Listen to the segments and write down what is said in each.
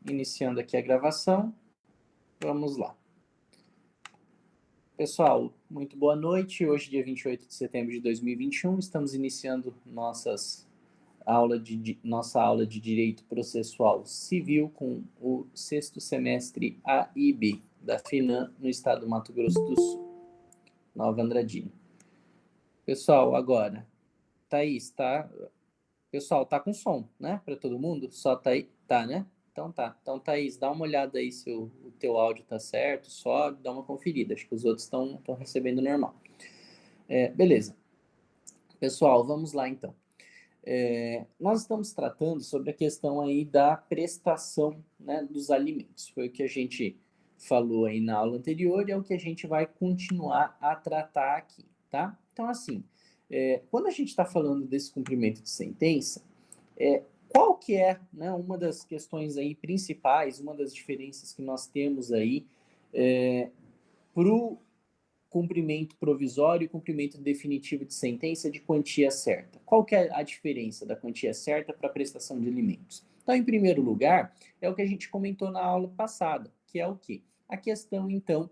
iniciando aqui a gravação. Vamos lá. Pessoal, muito boa noite. Hoje, dia 28 de setembro de 2021, estamos iniciando nossa aula de Direito Processual Civil com o sexto semestre A e B da FINAM no estado do Mato Grosso do Sul, Nova Andradina. Pessoal, agora, Thaís, tá? Pessoal, tá com som, né? Para todo mundo? Só tá aí? Tá, né? Então tá. Então, Thaís, dá uma olhada aí se o teu áudio tá certo, só dá uma conferida. Acho que os outros estão recebendo normal. Beleza. Pessoal, vamos lá então. Nós estamos tratando sobre a questão aí da prestação, né, dos alimentos. Foi o que a gente falou aí na aula anterior e é o que a gente vai continuar a tratar aqui, tá? Então, assim, quando a gente está falando desse cumprimento de sentença, qual que é, né, uma das questões aí principais, uma das diferenças que nós temos aí para o cumprimento provisório e cumprimento definitivo de sentença de quantia certa? Qual que é a diferença da quantia certa para a prestação de alimentos? Então, em primeiro lugar, é o que a gente comentou na aula passada, que é o quê? A questão, então,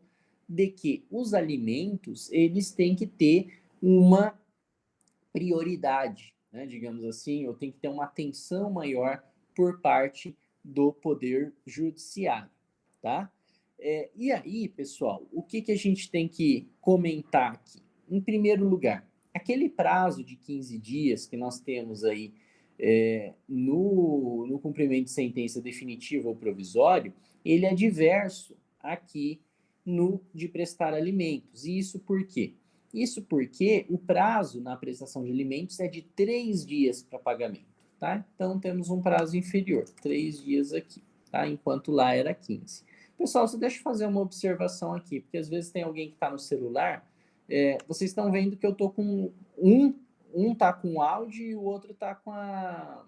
de que os alimentos, eles têm que ter uma prioridade, né, digamos assim, ou tem que ter uma atenção maior por parte do Poder Judiciário, tá? E aí, pessoal, o que a gente tem que comentar aqui? Em primeiro lugar, aquele prazo de 15 dias que nós temos aí no cumprimento de sentença definitiva ou provisório, ele é diverso aqui no de prestar alimentos. E isso por quê? Isso porque o prazo na prestação de alimentos é de 3 dias para pagamento, tá? Então, temos um prazo inferior, 3 dias aqui, tá? Enquanto lá era 15. Pessoal, você deixa eu fazer uma observação aqui, porque às vezes tem alguém que está no celular, vocês estão vendo que eu estou com um tá com áudio e o outro tá com a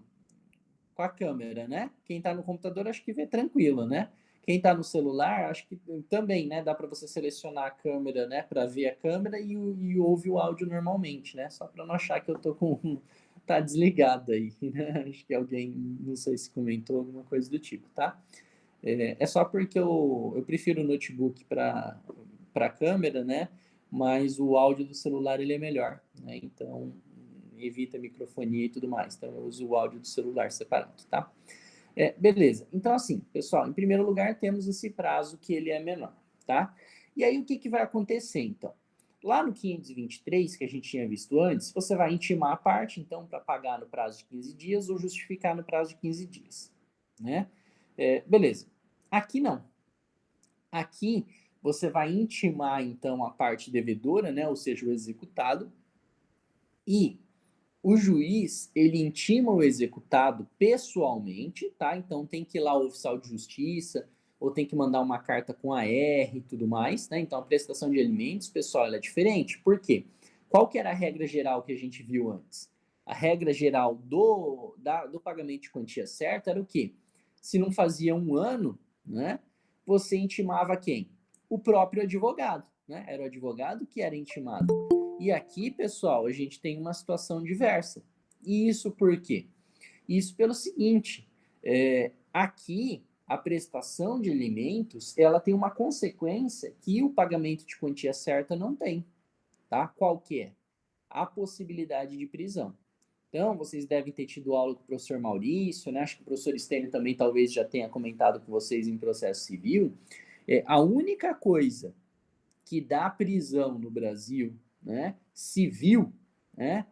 câmera, né? Quem está no computador acho que vê tranquilo, né? Quem está no celular, acho que também, né? Dá para você selecionar a câmera, né? Para ver a câmera e ouvir o áudio normalmente, né? Só para não achar que eu tô com tá desligado aí, né? Acho que alguém, não sei se comentou alguma coisa do tipo, tá? É só porque eu prefiro o notebook para câmera, né? Mas o áudio do celular ele é melhor, né? Então evita microfonia e tudo mais. Então eu uso o áudio do celular separado, tá? Beleza. Então, assim, pessoal, em primeiro lugar, temos esse prazo que ele é menor, tá? E aí, o que vai acontecer, então? Lá no 523, que a gente tinha visto antes, você vai intimar a parte, então, para pagar no prazo de 15 dias ou justificar no prazo de 15 dias, né? Beleza. Aqui não. Aqui, você vai intimar, então, a parte devedora, né? Ou seja, o executado, e o juiz, ele intima o executado pessoalmente, tá? Então tem que ir lá ao oficial de justiça, ou tem que mandar uma carta com a R e tudo mais, né? Então a prestação de alimentos, pessoal, ela é diferente. Por quê? Qual que era a regra geral que a gente viu antes? A regra geral do pagamento de quantia certa era o quê? Se não fazia um ano, né? Você intimava quem? O próprio advogado, né? Era o advogado que era intimado. E aqui, pessoal, a gente tem uma situação diversa. E isso por quê? Isso pelo seguinte, aqui a prestação de alimentos, ela tem uma consequência que o pagamento de quantia certa não tem, tá? Qual que é? A possibilidade de prisão. Então, vocês devem ter tido aula com o professor Maurício, né? Acho que o professor Stênio também talvez já tenha comentado com vocês em processo civil. A única coisa que dá prisão no Brasil, né, civil, né,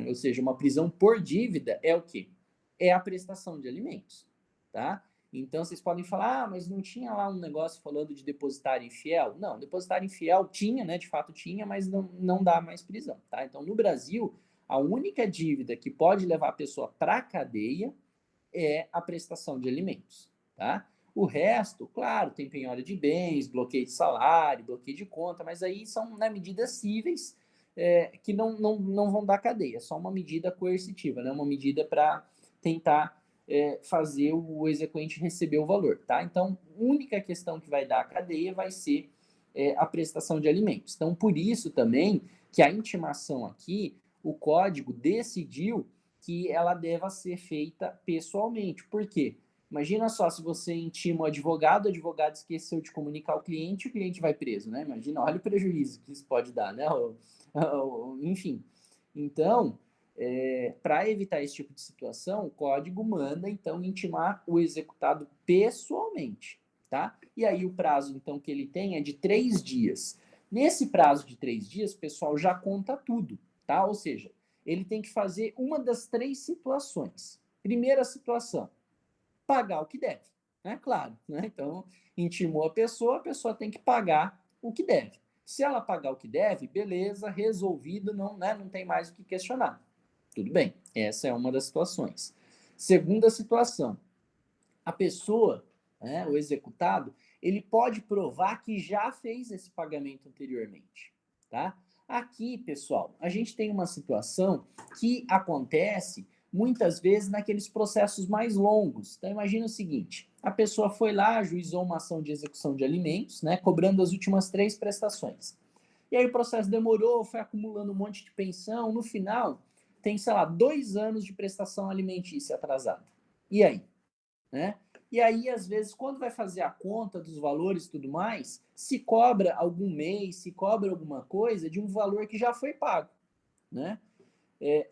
ou seja, uma prisão por dívida, é o quê? É a prestação de alimentos, tá? Então, vocês podem falar, mas não tinha lá um negócio falando de depositário infiel? Não, depositário infiel tinha, né, de fato tinha, mas não dá mais prisão, tá? Então, no Brasil, a única dívida que pode levar a pessoa para a cadeia é a prestação de alimentos, tá? O resto, claro, tem penhora de bens, bloqueio de salário, bloqueio de conta, mas aí são, né, medidas cíveis que não vão dar cadeia, só uma medida coercitiva, né, uma medida para tentar fazer o exequente receber o valor, tá? Então, a única questão que vai dar a cadeia vai ser a prestação de alimentos. Então, por isso também que a intimação aqui, o código decidiu que ela deva ser feita pessoalmente. Por quê? Imagina só se você intima o advogado esqueceu de comunicar ao cliente, o cliente vai preso, né? Imagina, olha o prejuízo que isso pode dar, né? Enfim. Então, para evitar esse tipo de situação, o código manda, então, intimar o executado pessoalmente, tá? E aí o prazo, então, que ele tem é de 3 dias. Nesse prazo de 3 dias, pessoal, já conta tudo, tá? Ou seja, ele tem que fazer uma das 3 situações. Primeira situação, pagar o que deve, né? Claro, né? Então, intimou a pessoa tem que pagar o que deve. Se ela pagar o que deve, beleza, resolvido, não, né? Não tem mais o que questionar. Tudo bem, essa é uma das situações. Segunda situação, a pessoa, né, o executado, ele pode provar que já fez esse pagamento anteriormente, tá? Aqui, pessoal, a gente tem uma situação que acontece muitas vezes naqueles processos mais longos. Então, imagina o seguinte, a pessoa foi lá, ajuizou uma ação de execução de alimentos, né, cobrando as últimas 3 prestações. E aí o processo demorou, foi acumulando um monte de pensão, no final tem, sei lá, 2 anos de prestação alimentícia atrasada. E aí? Né? E aí, às vezes, quando vai fazer a conta dos valores e tudo mais, se cobra algum mês, se cobra alguma coisa de um valor que já foi pago, né?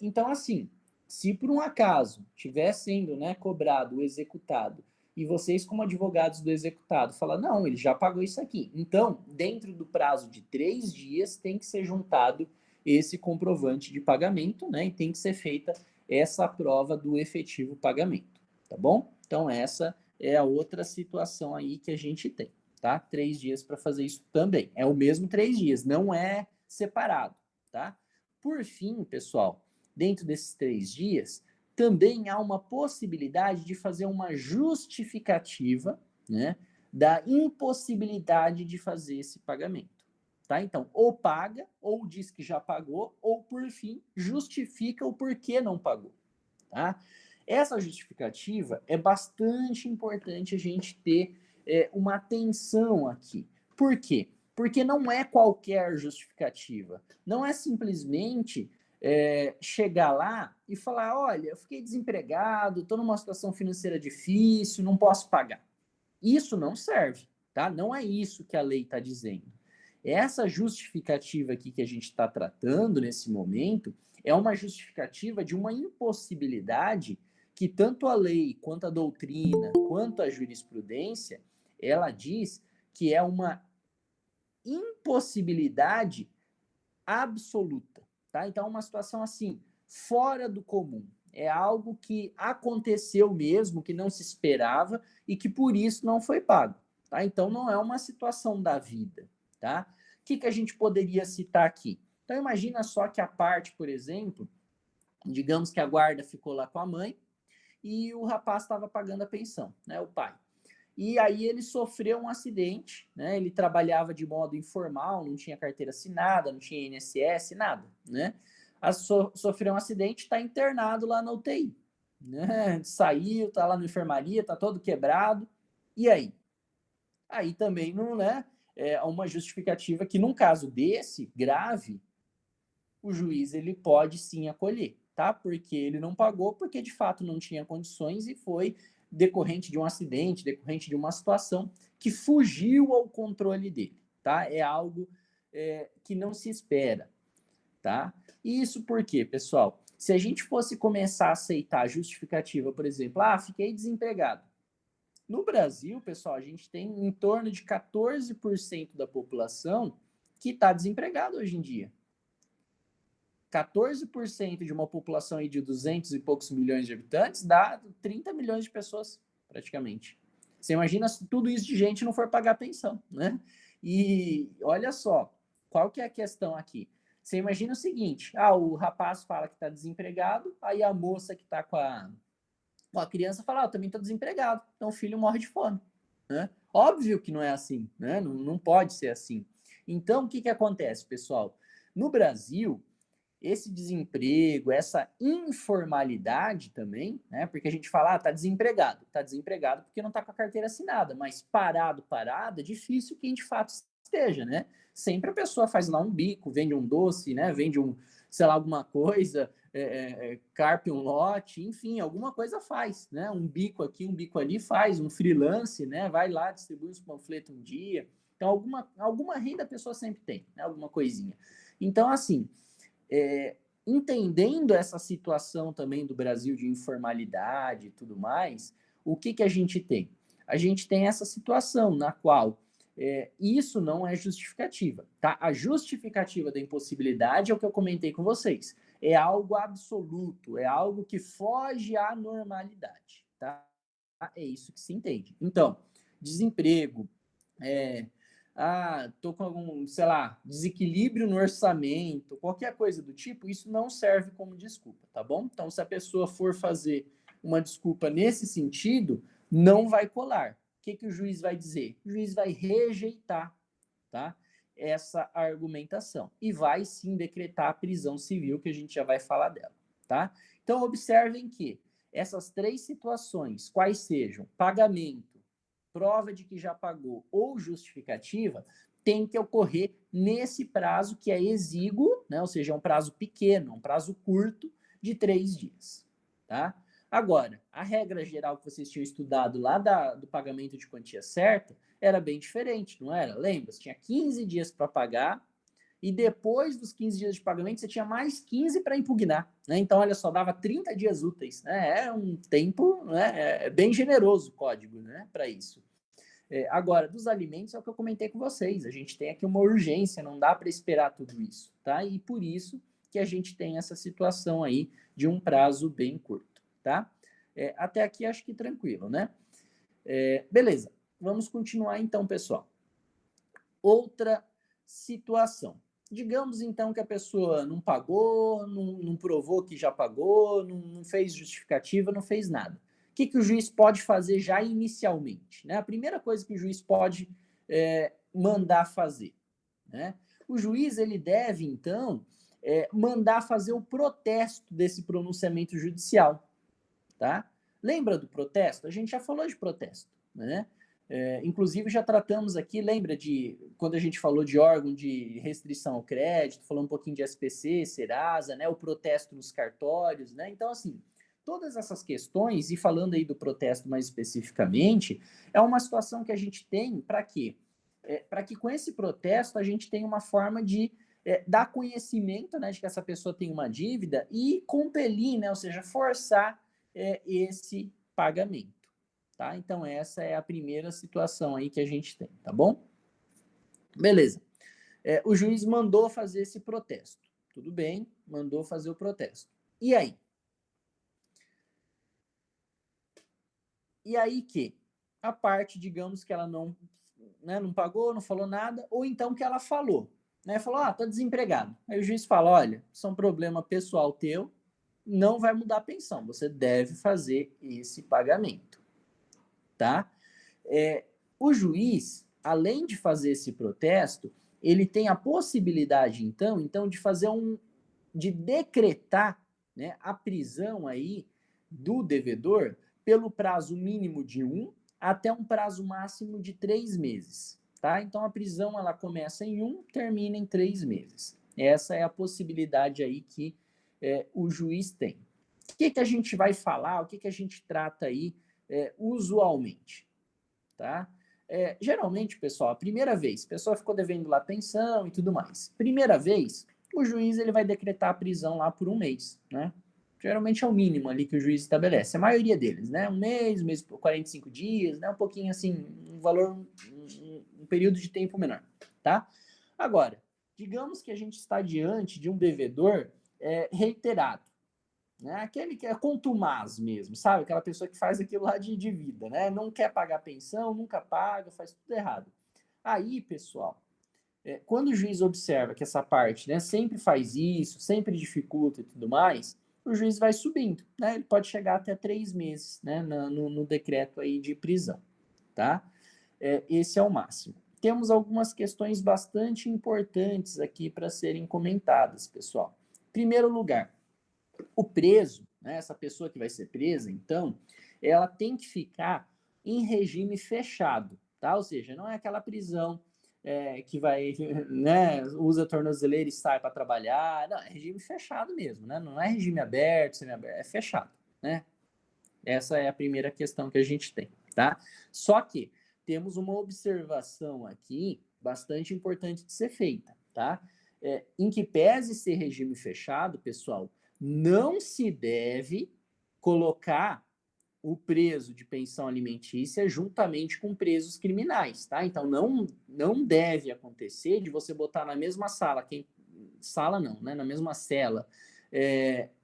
Então, assim, se por um acaso tiver sendo, né, cobrado o executado e vocês, como advogados do executado, falam, não, ele já pagou isso aqui. Então, dentro do prazo de 3 dias, tem que ser juntado esse comprovante de pagamento, né? E tem que ser feita essa prova do efetivo pagamento, tá bom? Então, essa é a outra situação aí que a gente tem, tá? 3 dias para fazer isso também. É o mesmo 3 dias, não é separado, tá? Por fim, pessoal, dentro desses 3 dias, também há uma possibilidade de fazer uma justificativa, né, da impossibilidade de fazer esse pagamento. Tá? Então, ou paga, ou diz que já pagou, ou, por fim, justifica o porquê não pagou. Tá? Essa justificativa é bastante importante a gente ter uma atenção aqui. Por quê? Porque não é qualquer justificativa. Não é simplesmente chegar lá e falar: olha, eu fiquei desempregado, estou numa situação financeira difícil, não posso pagar. Isso não serve, tá? Não é isso que a lei está dizendo. Essa justificativa aqui que a gente está tratando nesse momento é uma justificativa de uma impossibilidade que tanto a lei, quanto a doutrina, quanto a jurisprudência, ela diz que é uma impossibilidade absoluta, tá? Então, é uma situação assim, fora do comum. É algo que aconteceu mesmo, que não se esperava e que por isso não foi pago, tá? Então, não é uma situação da vida, tá? O que a gente poderia citar aqui? Então, imagina só que a parte, por exemplo, digamos que a guarda ficou lá com a mãe e o rapaz estava pagando a pensão, né, o pai. E aí ele sofreu um acidente, né? Ele trabalhava de modo informal, não tinha carteira assinada, não tinha INSS, nada, né? Sofreu um acidente, está internado lá na UTI, né? Saiu, tá lá na enfermaria, tá todo quebrado. E aí? Aí também não, né? É uma justificativa que num caso desse grave, o juiz ele pode sim acolher, tá? Porque ele não pagou, porque de fato não tinha condições e foi decorrente de um acidente, decorrente de uma situação que fugiu ao controle dele, tá? É algo que não se espera, tá? E isso por quê, pessoal? Se a gente fosse começar a aceitar a justificativa, por exemplo, fiquei desempregado. No Brasil, pessoal, a gente tem em torno de 14% da população que está desempregado hoje em dia. 14% de uma população aí de 200 e poucos milhões de habitantes dá 30 milhões de pessoas, praticamente. Você imagina se tudo isso de gente não for pagar pensão, né? E olha só, qual que é a questão aqui? Você imagina o seguinte, o rapaz fala que está desempregado, aí a moça que está com a criança fala, eu também estou desempregado, então o filho morre de fome, né? Óbvio que não é assim, né? Não pode ser assim. Então, o que acontece, pessoal? No Brasil, esse desemprego, essa informalidade também, né? Porque a gente fala, tá desempregado porque não tá com a carteira assinada, mas parado, é difícil que de fato esteja, né? Sempre a pessoa faz lá um bico, vende um doce, né? Vende sei lá, alguma coisa, carpe um lote, enfim, alguma coisa faz, né? Um bico aqui, um bico ali faz, um freelance, né? Vai lá, distribui os panfletos um dia. Então, alguma renda a pessoa sempre tem, né? Alguma coisinha. Então, assim, entendendo essa situação também do Brasil de informalidade e tudo mais, o que a gente tem? A gente tem essa situação na qual isso não é justificativa, tá? A justificativa da impossibilidade é o que eu comentei com vocês. É algo absoluto, é algo que foge à normalidade, tá? É isso que se entende. Então, desemprego, tô com algum, sei lá, desequilíbrio no orçamento, qualquer coisa do tipo, isso não serve como desculpa, tá bom? Então, se a pessoa for fazer uma desculpa nesse sentido, não vai colar. O que o juiz vai dizer? O juiz vai rejeitar, tá? Essa argumentação e vai sim decretar a prisão civil, que a gente já vai falar dela, tá? Então, observem que essas três situações, quais sejam pagamento, prova de que já pagou ou justificativa, tem que ocorrer nesse prazo que é exíguo, né? Ou seja, é um prazo pequeno, um prazo curto de 3 dias, tá? Agora, a regra geral que vocês tinham estudado lá do pagamento de quantia certa era bem diferente, não era? Lembra? Você tinha 15 dias para pagar e depois dos 15 dias de pagamento você tinha mais 15 para impugnar, né? Então, olha só, dava 30 dias úteis, né? É um tempo, né? É bem generoso o código, né? Para isso. Agora, dos alimentos é o que eu comentei com vocês. A gente tem aqui uma urgência, não dá para esperar tudo isso, tá? E por isso que a gente tem essa situação aí de um prazo bem curto, tá? Até aqui acho que tranquilo, né? Beleza, vamos continuar então, pessoal. Outra situação. Digamos então que a pessoa não pagou, não provou que já pagou, não fez justificativa, não fez nada. O que o juiz pode fazer já inicialmente? Né? A primeira coisa que o juiz pode mandar fazer, né? O juiz ele deve então mandar fazer o protesto desse pronunciamento judicial, tá? Lembra do protesto? A gente já falou de protesto, né? Inclusive já tratamos aqui, lembra de quando a gente falou de órgão de restrição ao crédito, falou um pouquinho de SPC, Serasa, né? O protesto nos cartórios, né? Então, assim, todas essas questões, e falando aí do protesto mais especificamente, é uma situação que a gente tem para quê? Para que com esse protesto a gente tenha uma forma de dar conhecimento, né, de que essa pessoa tem uma dívida e compelir, né? Ou seja, forçar esse pagamento, tá? Então, essa é a primeira situação aí que a gente tem, tá bom? Beleza. O juiz mandou fazer esse protesto. Tudo bem, mandou fazer o protesto. E aí? E aí que a parte, digamos que ela não pagou, não falou nada, ou então que ela falou, né? Falou, tô desempregado. Aí o juiz fala, olha, isso é um problema pessoal teu, não vai mudar a pensão, você deve fazer esse pagamento, tá? O juiz, além de fazer esse protesto, ele tem a possibilidade, então de fazer de decretar, né, a prisão aí do devedor pelo prazo mínimo de até um prazo máximo de 3 meses, tá? Então a prisão ela começa em termina em 3 meses. Essa é a possibilidade aí que o juiz tem. O que a gente vai falar, o que a gente trata aí usualmente, tá? Geralmente, pessoal, a primeira vez, a pessoa ficou devendo lá pensão e tudo mais. Primeira vez, o juiz ele vai decretar a prisão lá por 1 mês, né? Geralmente é o mínimo ali que o juiz estabelece. A maioria deles, né? Um mês por 45 dias, né? Um pouquinho assim, um valor, um período de tempo menor, tá? Agora, digamos que a gente está diante de um devedor reiterado, né? Aquele que é contumaz mesmo, sabe? Aquela pessoa que faz aquilo lá de vida, né? Não quer pagar pensão, nunca paga, faz tudo errado. Aí, pessoal, quando o juiz observa que essa parte, né, sempre faz isso, sempre dificulta e tudo mais, o juiz vai subindo, né? Ele pode chegar até 3 meses, né, no decreto aí de prisão, tá? Esse é o máximo. Temos algumas questões bastante importantes aqui para serem comentadas, pessoal. Em primeiro lugar, o preso, né, essa pessoa que vai ser presa, então, ela tem que ficar em regime fechado, tá? Ou seja, não é aquela prisão que vai, né, usa tornozeleira e sai para trabalhar. Não, é regime fechado mesmo, né? Não é regime aberto, semiaberto, é fechado, né? Essa é a primeira questão que a gente tem, tá? Só que temos uma observação aqui bastante importante de ser feita, tá? Em que pese ser regime fechado, pessoal, não se deve colocar o preso de pensão alimentícia juntamente com presos criminais, tá? Então não deve acontecer de você botar na mesma sala, sala não, né? Na mesma cela,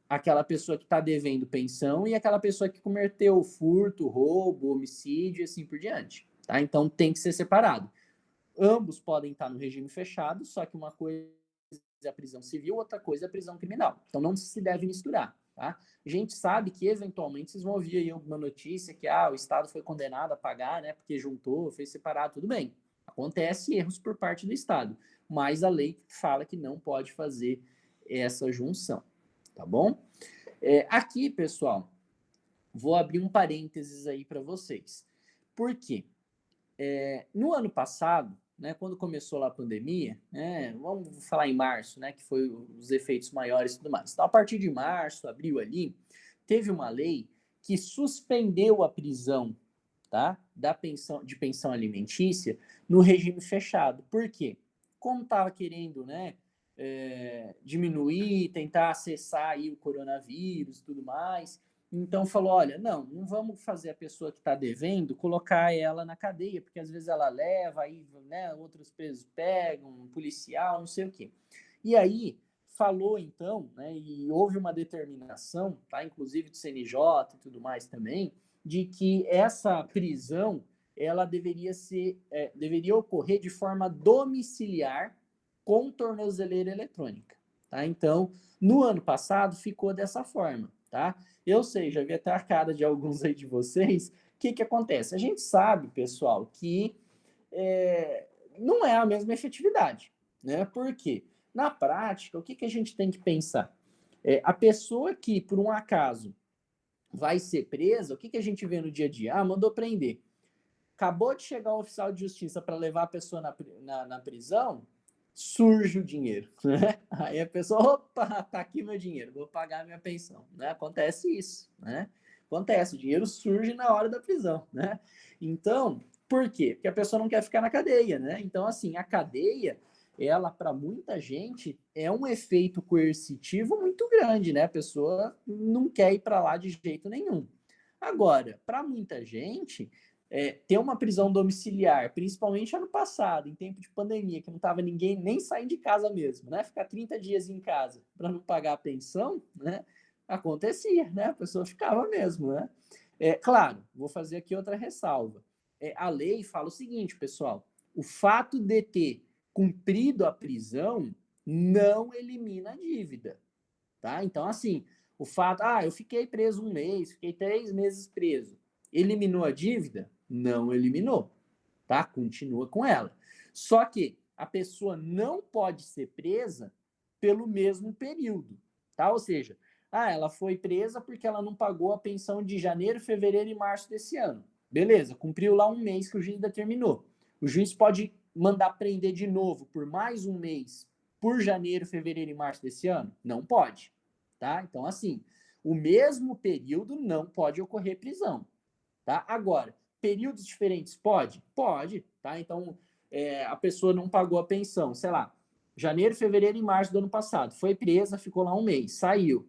aquela pessoa que está devendo pensão e aquela pessoa que cometeu furto, roubo, homicídio e assim por diante, tá? Então tem que ser separado. Ambos podem estar no regime fechado, só que uma coisa é a prisão civil, outra coisa é a prisão criminal. Então não se deve misturar, tá? A gente sabe que eventualmente vocês vão ouvir aí alguma notícia que o Estado foi condenado a pagar, né? Porque juntou, fez separado, tudo bem. Acontece erros por parte do Estado, mas a lei fala que não pode fazer essa junção, tá bom? Aqui, pessoal, vou abrir um parênteses aí para vocês. Por quê? No ano passado, né, quando começou lá a pandemia, né, vamos falar em março, né, que foi os efeitos maiores e tudo mais. Então, a partir de março, abril ali, teve uma lei que suspendeu a prisão, tá, de pensão alimentícia no regime fechado. Por quê? Como estava querendo, né, diminuir, tentar acessar aí o coronavírus e tudo mais, então falou, olha, não vamos fazer a pessoa que está devendo, colocar ela na cadeia, porque às vezes ela leva, aí, né, outros presos pegam, um policial, não sei o quê. E aí falou então, né, e houve uma determinação, tá, inclusive do CNJ e tudo mais também, de que essa prisão ela deveria ocorrer de forma domiciliar com tornozeleira eletrônica, tá? Então, no ano passado ficou dessa forma, tá? Eu sei, já vi até a cara de alguns aí de vocês. O que acontece? A gente sabe, pessoal, que não é a mesma efetividade, né? Por quê? Na prática, o que a gente tem que pensar? A pessoa que, por um acaso, vai ser presa, o que a gente vê no dia a dia? mandou prender. Acabou de chegar o oficial de justiça para levar a pessoa na prisão, surge o dinheiro, né? Aí a pessoa, opa, tá aqui meu dinheiro, vou pagar minha pensão, né? Acontece isso, né? Acontece, o dinheiro surge na hora da prisão, né? Então, por quê? Porque a pessoa não quer ficar na cadeia, né? Então, assim, a cadeia, ela, para muita gente, é um efeito coercitivo muito grande, né? A pessoa não quer ir para lá de jeito nenhum. Agora, para muita gente, ter uma prisão domiciliar, principalmente ano passado, em tempo de pandemia, que não estava ninguém nem saindo de casa mesmo, né? Ficar 30 dias em casa para não pagar a pensão, né? Acontecia, né? A pessoa ficava mesmo, né? Claro, vou fazer aqui outra ressalva. A lei fala o seguinte, pessoal: o fato de ter cumprido a prisão não elimina a dívida, tá? Então, assim, o fato, eu fiquei preso um mês, fiquei 3 meses preso, eliminou a dívida? Não eliminou, tá? Continua com ela. Só que a pessoa não pode ser presa pelo mesmo período, tá? Ou seja, ela foi presa porque ela não pagou a pensão de janeiro, fevereiro e março desse ano. Beleza, cumpriu lá um mês que o juiz determinou. O juiz pode mandar prender de novo por mais um mês por janeiro, fevereiro e março desse ano? Não pode, tá? Então, assim, o mesmo período não pode ocorrer prisão, tá? Agora, períodos diferentes pode? Pode, tá? Então, a pessoa não pagou a pensão, sei lá, janeiro, fevereiro e março do ano passado, foi presa, ficou lá um mês, saiu,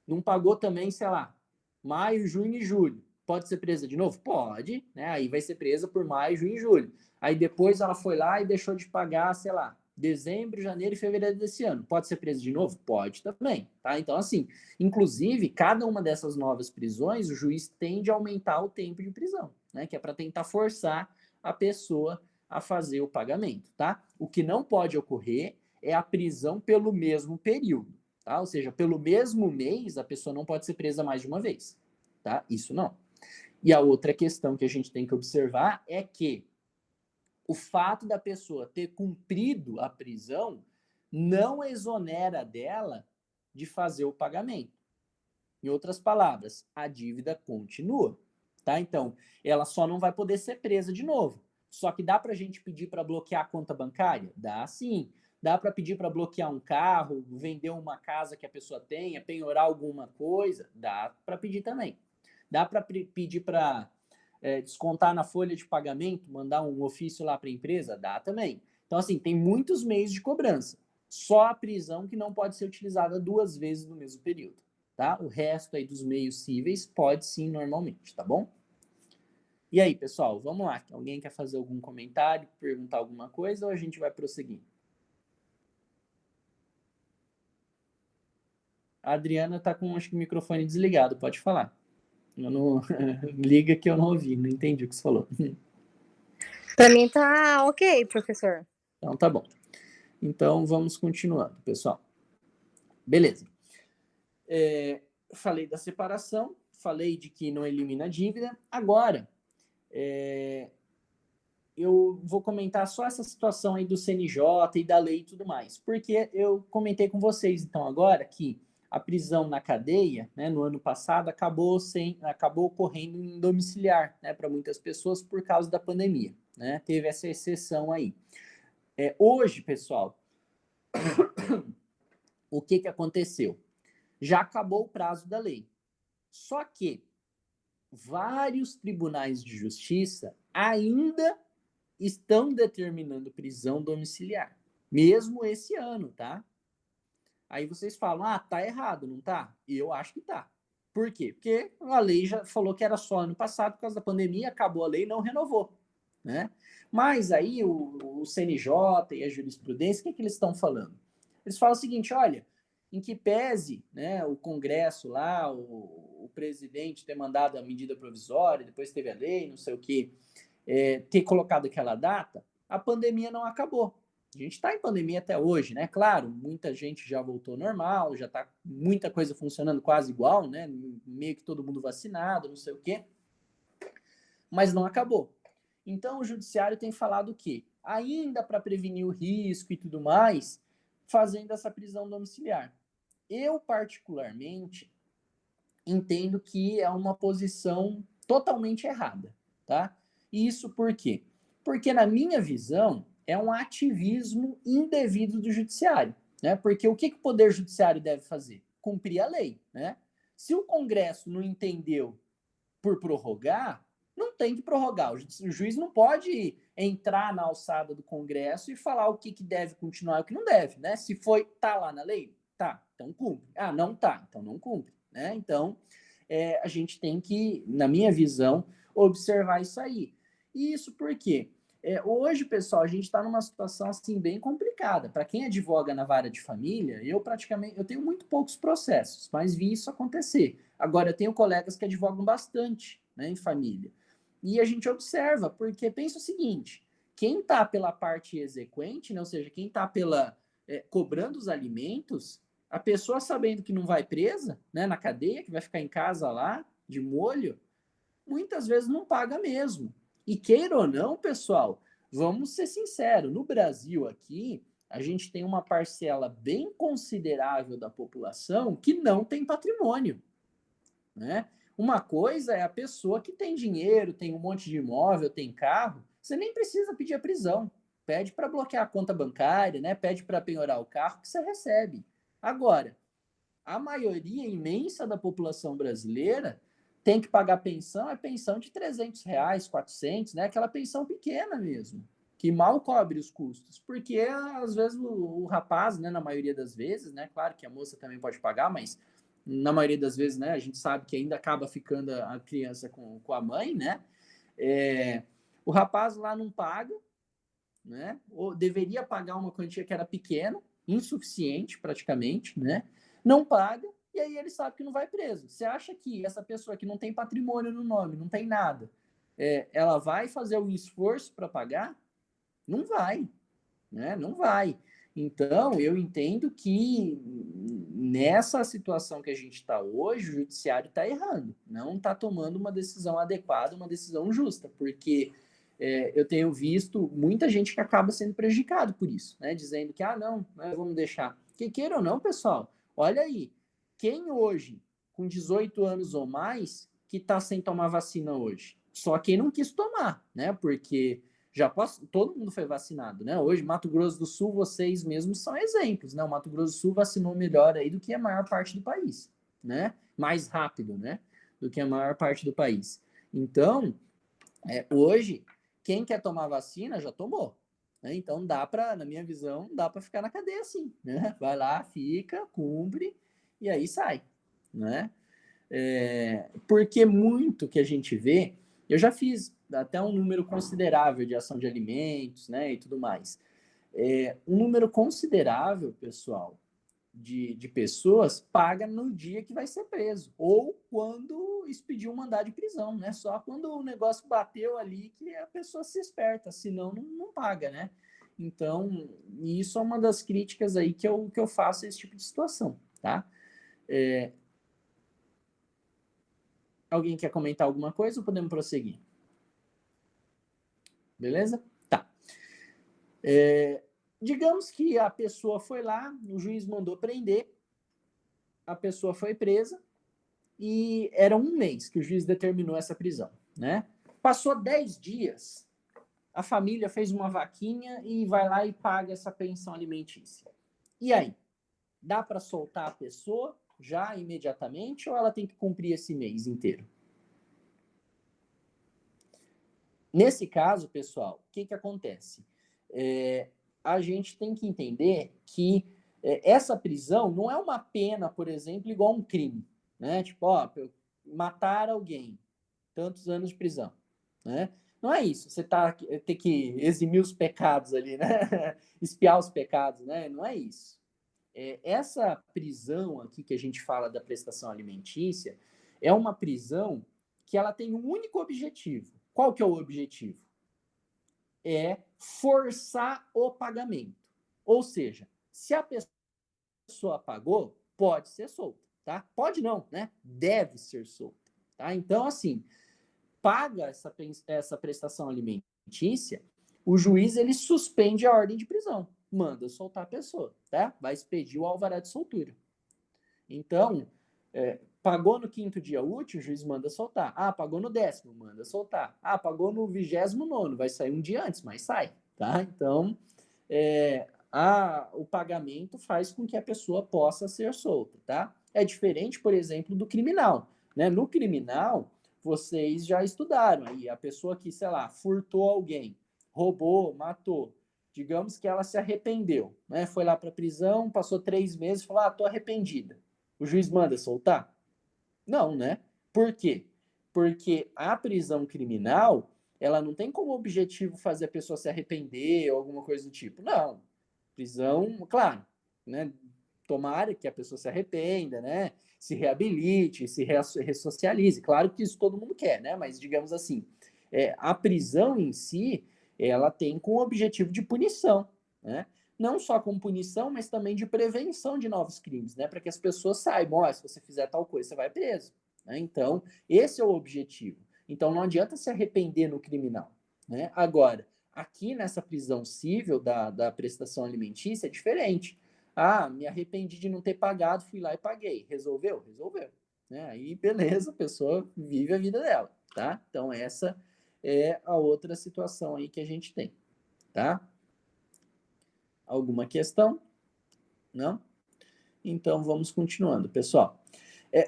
não pagou também, sei lá, maio, junho e julho. Pode ser presa de novo? Pode, né? Aí vai ser presa por maio, junho e julho. Aí depois ela foi lá e deixou de pagar, sei lá, dezembro, janeiro e fevereiro desse ano. Pode ser presa de novo? Pode também, tá? Então, assim, inclusive, cada uma dessas novas prisões, o juiz tende a aumentar o tempo de prisão, né? Que é para tentar forçar a pessoa a fazer o pagamento, tá? O que não pode ocorrer é a prisão pelo mesmo período. Tá? Ou seja, pelo mesmo mês, a pessoa não pode ser presa mais de uma vez. Tá? Isso não. E a outra questão que a gente tem que observar é que o fato da pessoa ter cumprido a prisão não exonera dela de fazer o pagamento. Em outras palavras, a dívida continua. Tá? Então, ela só não vai poder ser presa de novo. Só que dá para a gente pedir para bloquear a conta bancária? Dá sim. Dá para pedir para bloquear um carro, vender uma casa que a pessoa tenha, penhorar alguma coisa? Dá para pedir também. Dá para pedir para descontar na folha de pagamento, mandar um ofício lá para a empresa? Dá também. Então, assim, tem muitos meios de cobrança. Só a prisão que não pode ser utilizada 2 vezes no mesmo período, tá? O resto aí dos meios cíveis pode sim normalmente, tá bom? E aí, pessoal, vamos lá. Alguém quer fazer algum comentário, perguntar alguma coisa ou a gente vai prosseguir? A Adriana tá com, acho que, o microfone desligado, pode falar. Eu não... Liga que eu não ouvi, não entendi o que você falou. Para mim tá ok, professor. Então tá bom. Então vamos continuando, pessoal. Beleza. Falei da separação, falei de que não elimina a dívida. Agora, eu vou comentar só essa situação aí do CNJ e da lei e tudo mais. Porque eu comentei com vocês, então, agora que a prisão na cadeia, né, no ano passado, acabou ocorrendo em domiciliar, né, para muitas pessoas por causa da pandemia, né? Teve essa exceção aí. Hoje, pessoal, o que aconteceu? Já acabou o prazo da lei. Só que vários tribunais de justiça ainda estão determinando prisão domiciliar, mesmo esse ano, tá? Aí vocês falam, tá errado, não tá? E eu acho que tá. Por quê? Porque a lei já falou que era só ano passado, por causa da pandemia, acabou a lei e não renovou, né? Mas aí o CNJ e a jurisprudência, o que eles estão falando? Eles falam o seguinte, olha, em que pese, né, o Congresso lá, o presidente ter mandado a medida provisória, depois teve a lei, não sei o que, ter colocado aquela data, a pandemia não acabou. A gente está em pandemia até hoje, né? Claro, muita gente já voltou ao normal, já está muita coisa funcionando quase igual, né? Meio que todo mundo vacinado, não sei o quê. Mas não acabou. Então, o judiciário tem falado o quê? Ainda para prevenir o risco e tudo mais, fazendo essa prisão domiciliar. Eu, particularmente, entendo que é uma posição totalmente errada, tá? E isso por quê? Porque, na minha visão, é um ativismo indevido do judiciário, né? Porque o que o Poder Judiciário deve fazer? Cumprir a lei, né? Se o Congresso não entendeu por prorrogar, não tem que prorrogar. O juiz não pode entrar na alçada do Congresso e falar o que deve continuar e o que não deve, né? Se foi, tá lá na lei? Tá, então cumpre. Não tá, então não cumpre, né? Então, a gente tem que, na minha visão, observar isso aí. E isso por quê? Hoje, pessoal, a gente está numa situação assim bem complicada. Para quem advoga na vara de família, eu tenho muito poucos processos, mas vi isso acontecer. Agora, eu tenho colegas que advogam bastante, né, em família. E a gente observa, porque pensa o seguinte: quem está pela parte exequente, né, ou seja, quem está cobrando os alimentos, a pessoa sabendo que não vai presa, né, na cadeia, que vai ficar em casa lá, de molho, muitas vezes não paga mesmo. E queira ou não, pessoal, vamos ser sinceros, no Brasil aqui, a gente tem uma parcela bem considerável da população que não tem patrimônio, né? Uma coisa é a pessoa que tem dinheiro, tem um monte de imóvel, tem carro, você nem precisa pedir a prisão. Pede para bloquear a conta bancária, né? Pede para penhorar o carro que você recebe. Agora, a maioria imensa da população brasileira tem que pagar pensão, é pensão de R$ 300, 400, né? Aquela pensão pequena mesmo, que mal cobre os custos. Porque, às vezes, o rapaz, né, na maioria das vezes, né? Claro que a moça também pode pagar, mas na maioria das vezes, né, a gente sabe que ainda acaba ficando a criança com a mãe, né? O rapaz lá não paga, né? Ou deveria pagar uma quantia que era pequena, insuficiente praticamente, né? Não paga, e aí ele sabe que não vai preso. Você acha que essa pessoa que não tem patrimônio no nome, não tem nada, ela vai fazer um esforço para pagar? Não vai, né? Não vai. Então, eu entendo que nessa situação que a gente está hoje, o judiciário está errando, não está tomando uma decisão adequada, uma decisão justa, porque eu tenho visto muita gente que acaba sendo prejudicado por isso, né? Dizendo que, não, vamos deixar. Que queira ou não, pessoal, olha aí, quem hoje, com 18 anos ou mais, que está sem tomar vacina hoje? Só quem não quis tomar, né? Porque Todo mundo foi vacinado, né? Hoje, Mato Grosso do Sul, vocês mesmos são exemplos, né? O Mato Grosso do Sul vacinou melhor aí do que a maior parte do país, né? Mais rápido, né? Do que a maior parte do país. Então, hoje, quem quer tomar vacina já tomou, né? Então, na minha visão, dá para ficar na cadeia assim, né? Vai lá, fica, cumpre e aí sai, né? Porque muito que a gente vê, eu já fiz até um número considerável de ação de alimentos, né, e tudo mais. Um número considerável, pessoal, de pessoas paga no dia que vai ser preso, ou quando expediu um mandado de prisão, né? Só quando o negócio bateu ali que a pessoa se esperta, senão não paga, né? Então, isso é uma das críticas aí que eu faço a esse tipo de situação, tá? Alguém quer comentar alguma coisa ou podemos prosseguir? Beleza? Tá. Digamos que a pessoa foi lá, o juiz mandou prender, a pessoa foi presa e era um mês que o juiz determinou essa prisão, né? Passou 10 dias, a família fez uma vaquinha e vai lá e paga essa pensão alimentícia. E aí? Dá para soltar a pessoa já imediatamente ou ela tem que cumprir esse mês inteiro? Nesse caso, pessoal, o que acontece? A gente tem que entender que essa prisão não é uma pena, por exemplo, igual a um crime, né? Tipo, matar alguém, tantos anos de prisão, né? Não é isso. Você tem que eximir os pecados ali, né? Espiar os pecados, né? Não é isso. Essa prisão aqui que a gente fala da prestação alimentícia é uma prisão que ela tem um único objetivo. Qual que é o objetivo? É forçar o pagamento. Ou seja, se a pessoa pagou, pode ser solta, tá? Pode não, né? Deve ser solta, tá? Então, assim, paga essa prestação alimentícia, o juiz ele suspende a ordem de prisão, manda soltar a pessoa, tá? Vai expedir o alvará de soltura. Então, pagou no 5º dia útil, o juiz manda soltar. Ah, pagou no 10º, manda soltar. Ah, pagou no 29º, vai sair um dia antes, mas sai, tá? Então, o pagamento faz com que a pessoa possa ser solta, tá? É diferente, por exemplo, do criminal, né? No criminal, vocês já estudaram aí, a pessoa que, sei lá, furtou alguém, roubou, matou, digamos que ela se arrependeu, né? Foi lá para a prisão, passou 3 meses, falou, tô arrependida. O juiz manda soltar? Não, né? Por quê? Porque a prisão criminal, ela não tem como objetivo fazer a pessoa se arrepender ou alguma coisa do tipo. Não. Prisão, claro, né? Tomara que a pessoa se arrependa, né? Se reabilite, se ressocialize. Claro que isso todo mundo quer, né? Mas digamos assim, a prisão em si, ela tem com o objetivo de punição, né? Não só como punição, mas também de prevenção de novos crimes, né? Para que as pessoas saibam, se você fizer tal coisa, você vai preso. Né? Então, esse é o objetivo. Então, não adianta se arrepender no criminal, né? Agora, aqui nessa prisão civil da prestação alimentícia é diferente. Me arrependi de não ter pagado, fui lá e paguei. Resolveu? Resolveu. Né? Aí, beleza, a pessoa vive a vida dela, tá? Então, essa é a outra situação aí que a gente tem, tá? Alguma questão? Não? Então, vamos continuando, pessoal.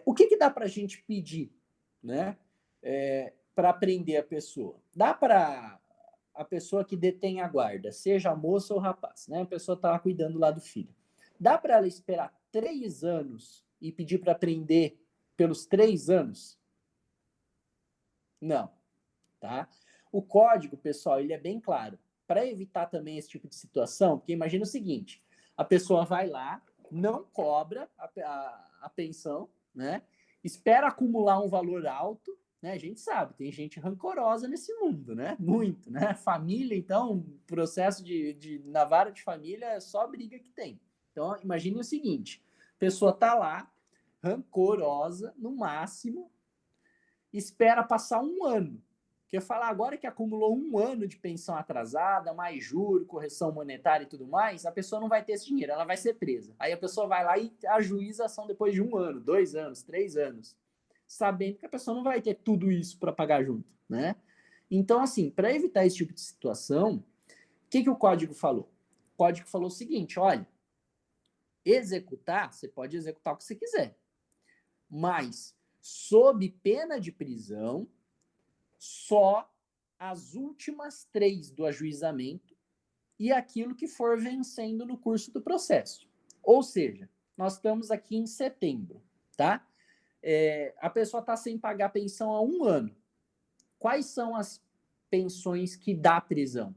O que dá para a gente pedir, né? Para prender a pessoa? Dá para a pessoa que detém a guarda, seja a moça ou o rapaz, né? A pessoa está cuidando lá do filho. Dá para ela esperar 3 anos e pedir para prender pelos 3 anos? Não, tá? O código, pessoal, ele é bem claro. Para evitar também esse tipo de situação, porque imagina o seguinte, a pessoa vai lá, não cobra a pensão, né? Espera acumular um valor alto, né? A gente sabe, tem gente rancorosa nesse mundo, né? Muito, né? Família, então, processo na vara de família é só briga que tem. Então, imagine o seguinte, a pessoa tá lá, rancorosa, no máximo, espera passar um ano. Porque falar agora que acumulou um ano de pensão atrasada, mais juro, correção monetária e tudo mais, a pessoa não vai ter esse dinheiro, ela vai ser presa. Aí a pessoa vai lá e ajuiza a ação depois de 1 ano, 2 anos, 3 anos, sabendo que a pessoa não vai ter tudo isso para pagar junto, né? Então, assim, para evitar esse tipo de situação, o que o código falou? O código falou o seguinte, olha, executar, você pode executar o que você quiser, mas sob pena de prisão, só as últimas 3 do ajuizamento e aquilo que for vencendo no curso do processo. Ou seja, nós estamos aqui em setembro, tá? A pessoa está sem pagar pensão há 1 ano. Quais são as pensões que dá prisão?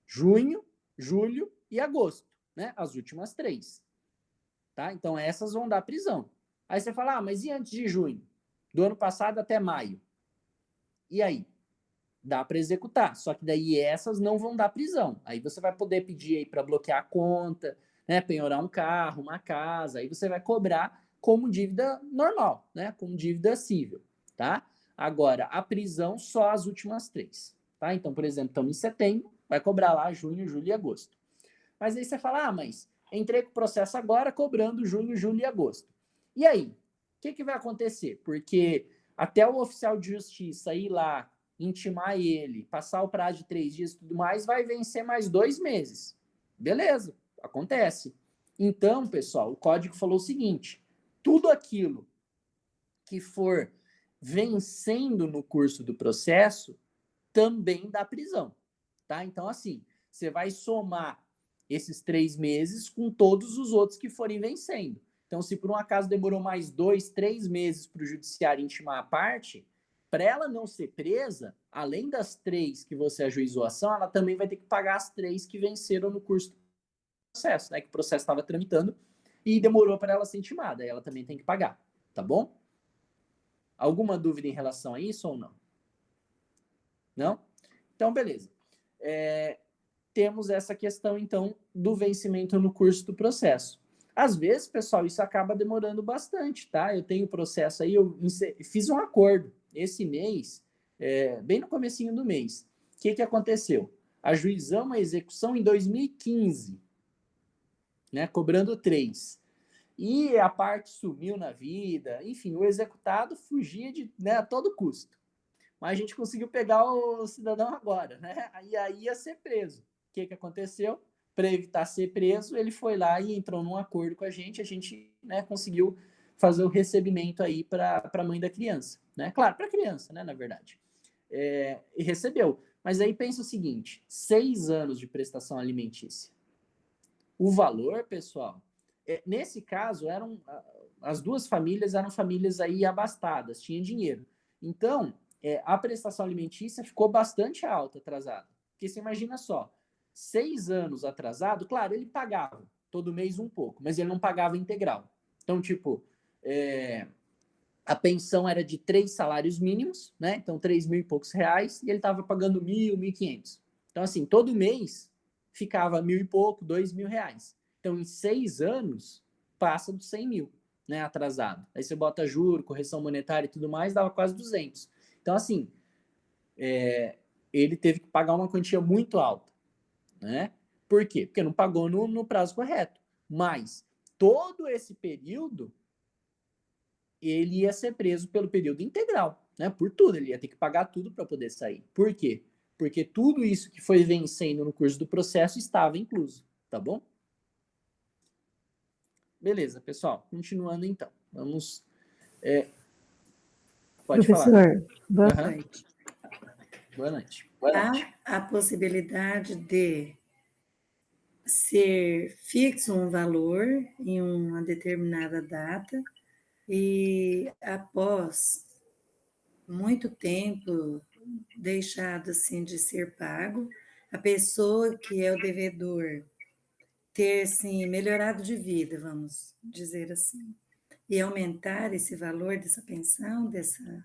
Junho, julho e agosto, né? As últimas 3. Tá? Então, essas vão dar prisão. Aí você fala, mas e antes de junho? Do ano passado até maio? E aí? Dá para executar, só que daí essas não vão dar prisão. Aí você vai poder pedir aí para bloquear a conta, né, penhorar um carro, uma casa, aí você vai cobrar como dívida normal, né, como dívida cível, tá? Agora, a prisão só as últimas 3, tá? Então, por exemplo, estamos em setembro, vai cobrar lá junho, julho e agosto. Mas aí você fala, mas entrei com o processo agora cobrando junho, julho e agosto. E aí? O que vai acontecer? Porque até o oficial de justiça ir lá, intimar ele, passar o prazo de 3 dias e tudo mais, vai vencer mais 2 meses. Beleza, acontece. Então, pessoal, o código falou o seguinte, tudo aquilo que for vencendo no curso do processo também dá prisão, tá? Então, assim, você vai somar esses 3 meses com todos os outros que forem vencendo. Então, se por um acaso demorou mais 2, 3 meses para o judiciário intimar a parte, para ela não ser presa, além das 3 que você ajuizou a ação, ela também vai ter que pagar as 3 que venceram no curso do processo, né? Que o processo estava tramitando e demorou para ela ser intimada. Ela também tem que pagar, tá bom? Alguma dúvida em relação a isso ou não? Não? Então, beleza. Temos essa questão, então, do vencimento no curso do processo. Às vezes, pessoal, isso acaba demorando bastante, tá? Eu tenho processo aí, eu fiz um acordo esse mês, bem no comecinho do mês. O que aconteceu? Ajuizamos a execução em 2015, né? Cobrando 3. E a parte sumiu na vida, enfim, o executado fugia né, a todo custo. Mas a gente conseguiu pegar o cidadão agora, né? E aí ia ser preso. O que aconteceu? Para evitar ser preso, ele foi lá e entrou num acordo com a gente, né, conseguiu fazer o recebimento aí para a mãe da criança, né? Claro, para a criança, né, na verdade. E recebeu. Mas aí pensa o seguinte, 6 anos de prestação alimentícia. O valor, pessoal, nesse caso, as 2 famílias eram famílias aí abastadas, tinha dinheiro. Então, a prestação alimentícia ficou bastante alta, atrasada. Porque você imagina só, 6 anos atrasado, claro, ele pagava todo mês um pouco, mas ele não pagava integral. Então, tipo, a pensão era de 3 salários mínimos, né? Então, 3 mil e poucos reais, e ele estava pagando 1.000, 1.500. Então, assim, todo mês ficava 1.000 e pouco, 2.000 reais. Então, em 6 anos, passa dos 100 mil, né? Atrasado. Aí você bota juro, correção monetária e tudo mais, dava quase 200. Então, assim, ele teve que pagar uma quantia muito alta, né? Por quê? Porque não pagou no prazo correto. Mas todo esse período ele ia ser preso pelo período integral, né? Por tudo, ele ia ter que pagar tudo para poder sair. Por quê? Porque tudo isso que foi vencendo no curso do processo estava incluso, tá bom? Beleza, pessoal. Continuando então. Vamos. Pode Professor, falar. boa Uhum. noite. Boa noite. Há a possibilidade de ser fixo um valor em uma determinada data e após muito tempo deixado assim de ser pago, a pessoa que é o devedor ter assim melhorado de vida, vamos dizer assim, e aumentar esse valor dessa pensão, dessa...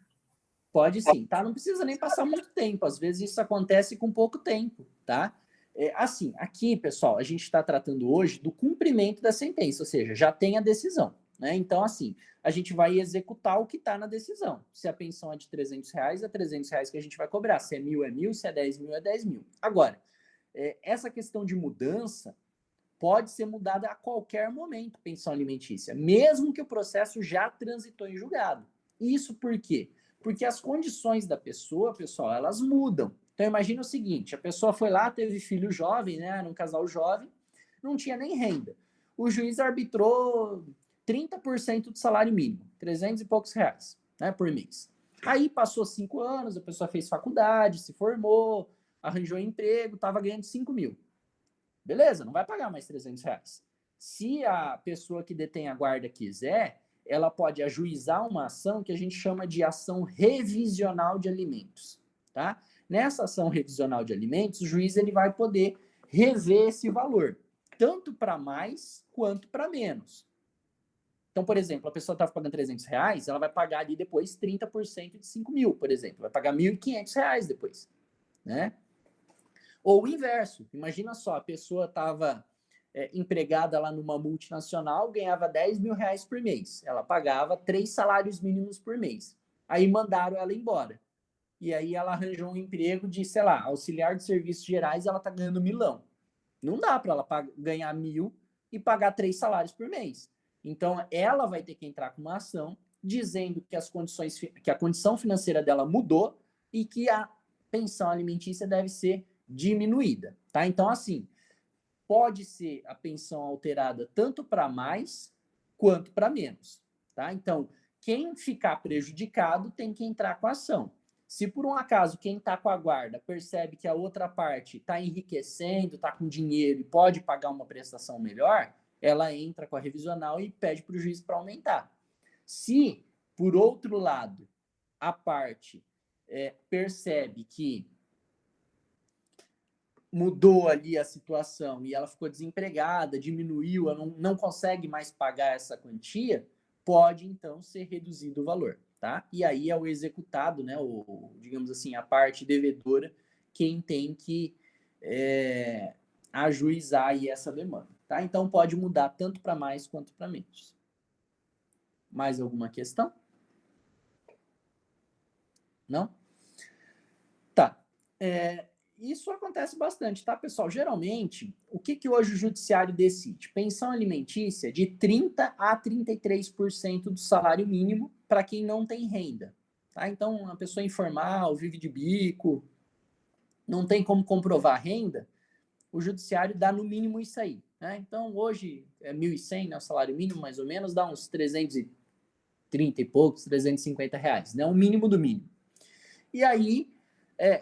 Pode sim, tá? Não precisa nem passar muito tempo. Às vezes isso acontece com pouco tempo, tá? Assim, aqui, pessoal, a gente está tratando hoje do cumprimento da sentença, ou seja, já tem a decisão, né? Então, assim, a gente vai executar o que está na decisão. Se a pensão é de R$300, é R$300 que a gente vai cobrar. Se é 1.000, é 1.000. Se é 10 mil, é 10 mil. Agora, essa questão de mudança pode ser mudada a qualquer momento, pensão alimentícia, mesmo que o processo já transitou em julgado. Isso por quê? Porque as condições da pessoa, pessoal, elas mudam. Então, imagina o seguinte, a pessoa foi lá, teve filho jovem, né? Era um casal jovem, não tinha nem renda. O juiz arbitrou 30% do salário mínimo, 300 e poucos reais, né, por mês. Aí passou 5 anos, a pessoa fez faculdade, se formou, arranjou emprego, estava ganhando 5 mil. Beleza, não vai pagar mais 300 reais. Se a pessoa que detém a guarda quiser, ela pode ajuizar uma ação que a gente chama de ação revisional de alimentos, tá? Nessa ação revisional de alimentos, o juiz ele vai poder rever esse valor, tanto para mais quanto para menos. Então, por exemplo, a pessoa estava pagando 300 reais, ela vai pagar ali depois 30% de 5 mil, por exemplo. Vai pagar 1.500 reais depois, né? Ou o inverso. Imagina só, a pessoa estava empregada lá numa multinacional, ganhava 10 mil reais por mês. Ela pagava 3 salários mínimos por mês. Aí mandaram ela embora. E aí ela arranjou um emprego de, sei lá, auxiliar de serviços gerais, ela está ganhando 1.000. Não dá para ela ganhar 1.000 e pagar 3 salários por mês. Então, ela vai ter que entrar com uma ação dizendo que a condição financeira dela mudou e que a pensão alimentícia deve ser diminuída, tá? Então, assim, pode ser a pensão alterada tanto para mais quanto para menos, tá? Então, quem ficar prejudicado tem que entrar com a ação. Se por um acaso quem está com a guarda percebe que a outra parte está enriquecendo, está com dinheiro e pode pagar uma prestação melhor, ela entra com a revisional e pede para o juiz para aumentar. Se, por outro lado, a parte percebe que mudou ali a situação e ela ficou desempregada, diminuiu, ela não consegue mais pagar essa quantia, pode então ser reduzido o valor, tá? E aí é o executado, né, digamos assim, a parte devedora, quem tem que ajuizar aí essa demanda, tá? Então pode mudar tanto para mais quanto para menos. Mais alguma questão? Não? Tá. Isso acontece bastante, tá, pessoal? Geralmente, o que hoje o judiciário decide? Pensão alimentícia de 30% a 33% do salário mínimo para quem não tem renda. Tá? Então, uma pessoa informal, vive de bico, não tem como comprovar a renda, o judiciário dá no mínimo isso aí. Né? Então, hoje é 1.100, né, o salário mínimo, mais ou menos, dá uns 330 e poucos, 350 reais, né? O mínimo do mínimo. E aí,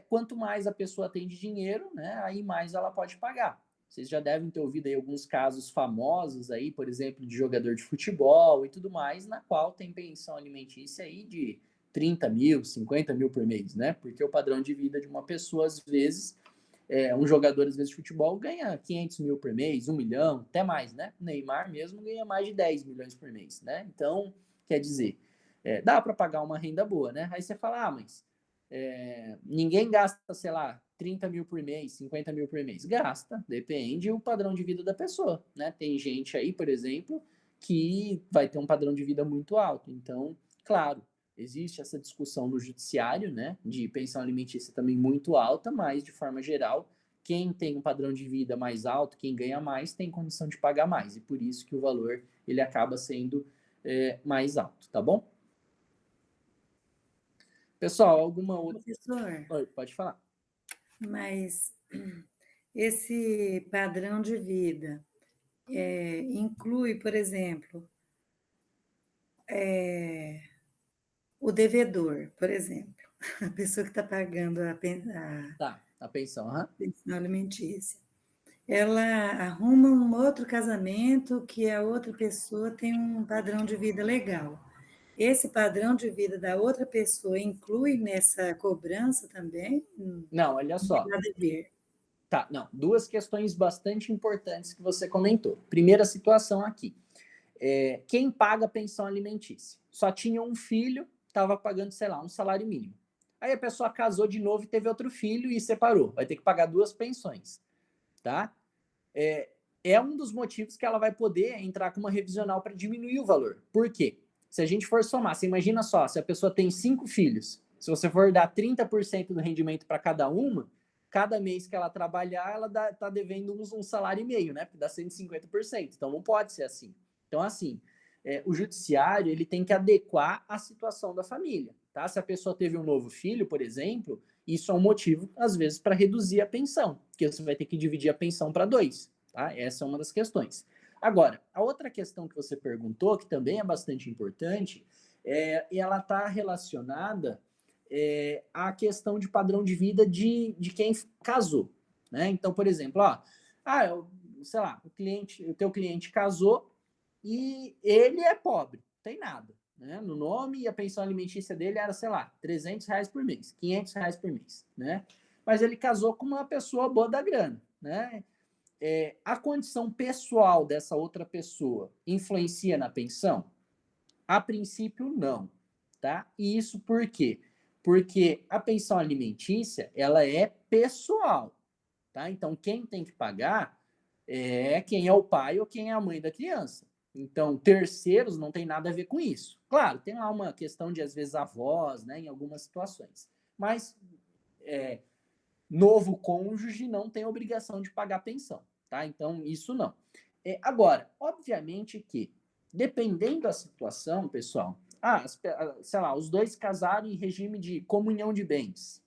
quanto mais a pessoa tem de dinheiro, né, aí mais ela pode pagar. Vocês já devem ter ouvido aí alguns casos famosos aí, por exemplo, de jogador de futebol e tudo mais, na qual tem pensão alimentícia aí de 30 mil, 50 mil por mês, né? Porque o padrão de vida de uma pessoa, às vezes, um jogador, às vezes, de futebol ganha 500 mil por mês, 1 milhão, até mais, né? O Neymar mesmo ganha mais de 10 milhões por mês, né? Então, quer dizer, dá para pagar uma renda boa, né? Aí você fala, mas ninguém gasta, sei lá, 30 mil por mês, 50 mil por mês. Gasta, depende do padrão de vida da pessoa, né? Tem gente aí, por exemplo, que vai ter um padrão de vida muito alto. Então, claro, existe essa discussão no judiciário, né? De pensão alimentícia também muito alta, mas, de forma geral, quem tem um padrão de vida mais alto, quem ganha mais, tem condição de pagar mais. E por isso que o valor, ele acaba sendo mais alto, tá bom? Pessoal, alguma outra... Professor, Oi, pode falar. mas esse padrão de vida inclui, por exemplo, o devedor, por exemplo, a pessoa que está pagando a Tá, a pensão, pensão alimentícia. Ela arruma um outro casamento que a outra pessoa tem um padrão de vida legal. Esse padrão de vida da outra pessoa inclui nessa cobrança também? Não, olha só. Nada a ver. Tá, não. Duas questões bastante importantes que você comentou. Primeira situação aqui. Quem paga pensão alimentícia? Só tinha um filho, estava pagando, sei lá, um salário mínimo. Aí a pessoa casou de novo e teve outro filho e separou. Vai ter que pagar 2 pensões, tá? É um dos motivos que ela vai poder entrar com uma revisional para diminuir o valor. Por quê? Se a gente for somar, você imagina só, se a pessoa tem 5 filhos, se você for dar 30% do rendimento para cada uma, cada mês que ela trabalhar, ela tá devendo um salário e meio, né? Porque dá 150%. Então não pode ser assim. Então, assim, o judiciário ele tem que adequar a situação da família. tá? Se a pessoa teve um novo filho, por exemplo, isso é um motivo, às vezes, para reduzir a pensão, porque você vai ter que dividir a pensão para 2, tá? Essa é uma das questões. Agora, a outra questão que você perguntou, que também é bastante importante, ela está relacionada à questão de padrão de vida de quem casou, né? Então, por exemplo, sei lá, o teu cliente casou e ele é pobre, não tem nada, né, no nome, e a pensão alimentícia dele era, sei lá, R$ 300 por mês, R$ 500 por mês, né? Mas ele casou com uma pessoa boa da grana, né? A condição pessoal dessa outra pessoa influencia na pensão? A princípio, não, tá? E isso por quê? Porque a pensão alimentícia, ela é pessoal, tá? Então, quem tem que pagar é quem é o pai ou quem é a mãe da criança. Então, terceiros não tem nada a ver com isso. Claro, tem lá uma questão de, às vezes, avós, né, em algumas situações. Mas novo cônjuge não tem obrigação de pagar pensão, tá? Então, isso não. Agora, obviamente que, dependendo da situação, pessoal, sei lá, os dois casaram em regime de comunhão de bens.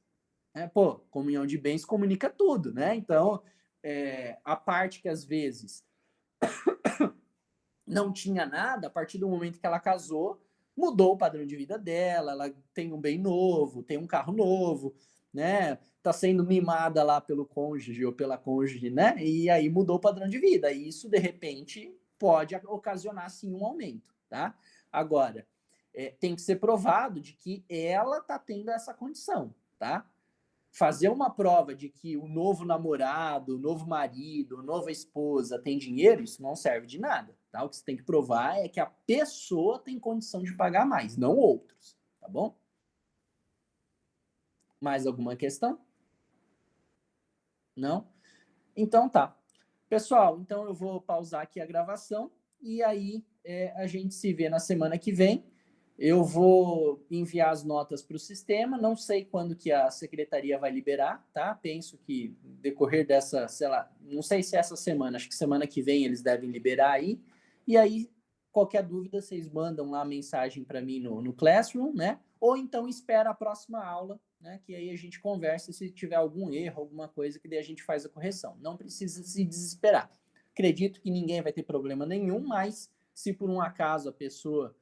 Comunhão de bens comunica tudo, né? Então, a parte que às vezes não tinha nada, a partir do momento que ela casou, mudou o padrão de vida dela, ela tem um bem novo, tem um carro novo, né? Tá sendo mimada lá pelo cônjuge ou pela cônjuge, né? E aí mudou o padrão de vida. E isso, de repente, pode ocasionar, sim, um aumento, tá? Agora, tem que ser provado de que ela tá tendo essa condição, tá? Fazer uma prova de que o novo namorado, o novo marido, a nova esposa tem dinheiro, isso não serve de nada, tá? O que você tem que provar é que a pessoa tem condição de pagar mais, não outros, tá bom? Mais alguma questão? Não? Então tá. Pessoal, então eu vou pausar aqui a gravação e aí a gente se vê na semana que vem. Eu vou enviar as notas para o sistema, não sei quando que a secretaria vai liberar, tá? Penso que no decorrer dessa, sei lá, não sei se é essa semana, acho que semana que vem eles devem liberar aí. E aí, qualquer dúvida, vocês mandam lá a mensagem para mim no Classroom, né? Ou então espera a próxima aula, né? Que aí a gente conversa se tiver algum erro, alguma coisa, que daí a gente faz a correção. Não precisa se desesperar. Acredito que ninguém vai ter problema nenhum, mas se por um acaso a pessoa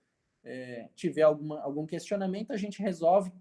tiver algum questionamento, a gente resolve